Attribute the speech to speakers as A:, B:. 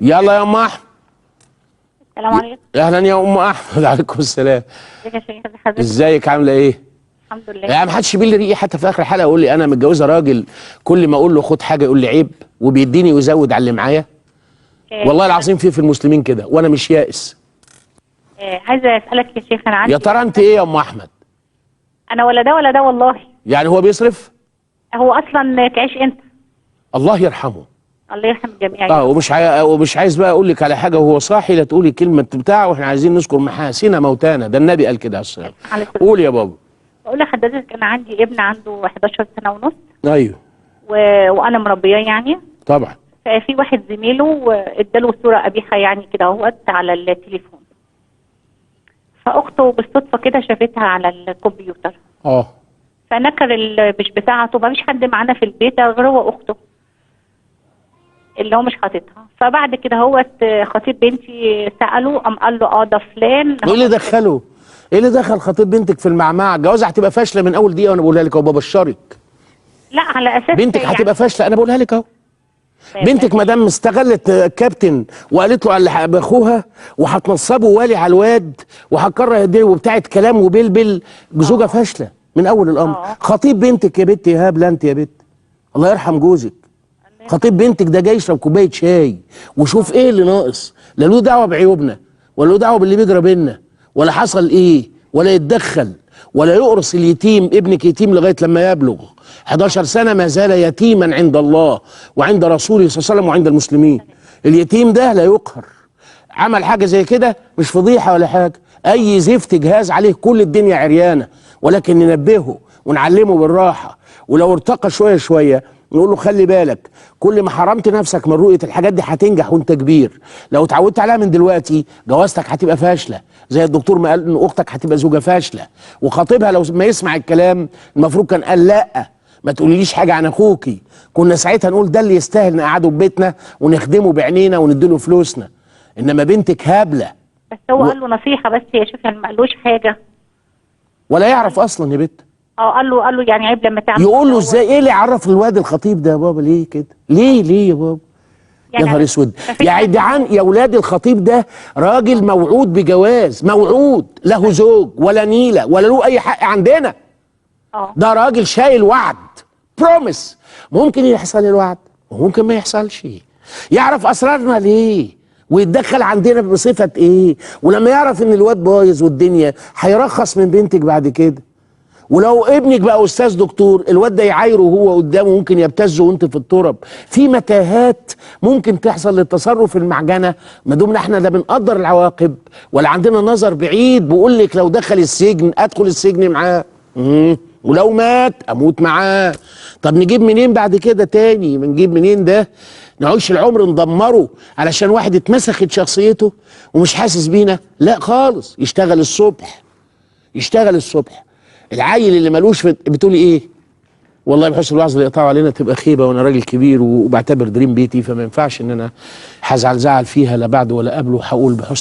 A: يلا يا ام احمد.
B: السلام عليكم.
A: اهلا يا ام احمد. عليكم السلام.
B: ازيك يا شيخ حضرتك؟
A: ازيك عامله ايه؟
B: الحمد لله.
A: يعني ما حدش بيقول لي ريقي حتى في اخر الحلقه يقول لي انا متجوزه راجل كل ما اقول له خد حاجه يقول لي عيب وبيديني ويزود على اللي معايا. والله العظيم في المسلمين كده وانا مش يائس.
B: عايزه اسالك يا شيخ، انا عندي
A: يا ترى انت ايه يا ام احمد؟
B: انا ولا ده ولا ده والله.
A: يعني هو بيصرف؟
B: هو اصلا تعيش انت.
A: الله يرحمه.
B: الله يرحم الجميع.
A: ومش عايز بقى اقول لك على حاجه وهو صاحي لا تقولي كلمه بتاع، واحنا عايزين نذكر محاسن موتانا، ده النبي قال كده عليه الصلاه والسلام. قول يا بابا.
B: بقول لحضرتك انا عندي ابن عنده 11 سنه ونص.
A: ايوه.
B: وانا مربياه يعني.
A: طبعا.
B: ففي واحد زميله اداله صوره قبيحه يعني كده اهوت على التليفون. فاخته بالصدفه كده شافتها على الكمبيوتر. فنكر مش بتاعته، ما فيش حد معانا في البيت غير هو اخته اللي هو مش حاططها. فبعد كده هو خطيب بنتي ساله، قام قال له ده فلان.
A: ايه اللي دخله؟ ايه اللي دخل خطيب بنتك في المعمعه؟ الجوازه هتبقى فاشله من اول دقيقه وانا بقولها لك اهو، ببشرك.
B: لا على اساس
A: بنتك
B: يعني
A: هتبقى فاشله، انا بقولها لك اهو. بنتك ما دام استغلت كابتن وقالت له على باخوها وهتنصبه والي على الواد وهتكره يديه وبتاعت كلام وبلبل، زوجه فاشله من اول الامر. خطيب بنتك يا بنت يا هبله انت يا بنت، الله يرحم جوزك. خطيب بنتك ده جاي يشرب كوبايه شاي وشوف ايه اللي ناقص، لا له دعوه بعيوبنا ولا له دعوه باللي بيجرى بينا ولا حصل ايه، ولا يتدخل ولا يقرص اليتيم. ابنك يتيم لغايه لما يبلغ 11 سنه، ما زال يتيما عند الله وعند رسوله صلى الله عليه وسلم وعند المسلمين. اليتيم ده لا يقهر. عمل حاجه زي كده مش فضيحه ولا حاجه، اي زفت جهاز عليه كل الدنيا عريانه، ولكن ننبهه ونعلمه بالراحه، ولو ارتقى شويه شويه نقول له خلي بالك، كل ما حرمت نفسك من رؤيه الحاجات دي هتنجح وانت كبير. لو اتعودت عليها من دلوقتي جوازتك هتبقى فاشله، زي الدكتور ما قال ان اختك هتبقى زوجه فاشله. وخطيبها لو ما يسمع الكلام المفروض كان قال لا ما تقوليليش حاجه عن اخوكي، كنا ساعتها نقول ده اللي يستاهل نقعده في بيتنا ونخدمه بعينينا ونديله فلوسنا. انما بنتك هابله.
B: بس هو قال له نصيحه بس يا شيخ، يعني ما قالوش حاجه ولا
A: يعرف اصلا يا بنت.
B: قال له يعني عيب لما تعمل.
A: يقول له ازاي؟ ايه اللي يعرف الواد الخطيب ده يا بابا؟ ليه كده؟ ليه يا بابا؟ يعني يا نهار اسود. يا جدعان يا ولاد، الخطيب ده راجل موعود بجواز، موعود، له زوج ولا نيله ولا له اي حق عندنا. ده راجل شايل وعد، بروميس. ممكن يحصل الوعد وممكن ما يحصلش. يعرف اسرارنا ليه ويتدخل عندنا بصفه ايه؟ ولما يعرف ان الواد بايظ والدنيا هيرخص من بنتك بعد كده. ولو ابنك بقى استاذ دكتور، الواد ده يعايره وهو قدامه ممكن يبتزه وانت في التراب. في متاهات ممكن تحصل للتصرف المعجنه، ما دمنا احنا لا بنقدر العواقب ولا عندنا نظر بعيد. بقول لك لو دخل السجن ادخل السجن معاه، ولو مات اموت معاه. طب نجيب منين بعد كده تاني؟ بنجيب منين ده؟ نعيش العمر ندمره علشان واحد اتمسخت شخصيته ومش حاسس بينا؟ لا خالص. يشتغل الصبح. العيل اللي ملوش بتقولي ايه؟ والله بحسن الوعظ اللي يقطعوا علينا تبقى خيبه، وانا راجل كبير وبعتبر دريم بيتي، فما ينفعش ان انا هزعل زعل فيها لا بعد ولا قبل، وهقول بحسن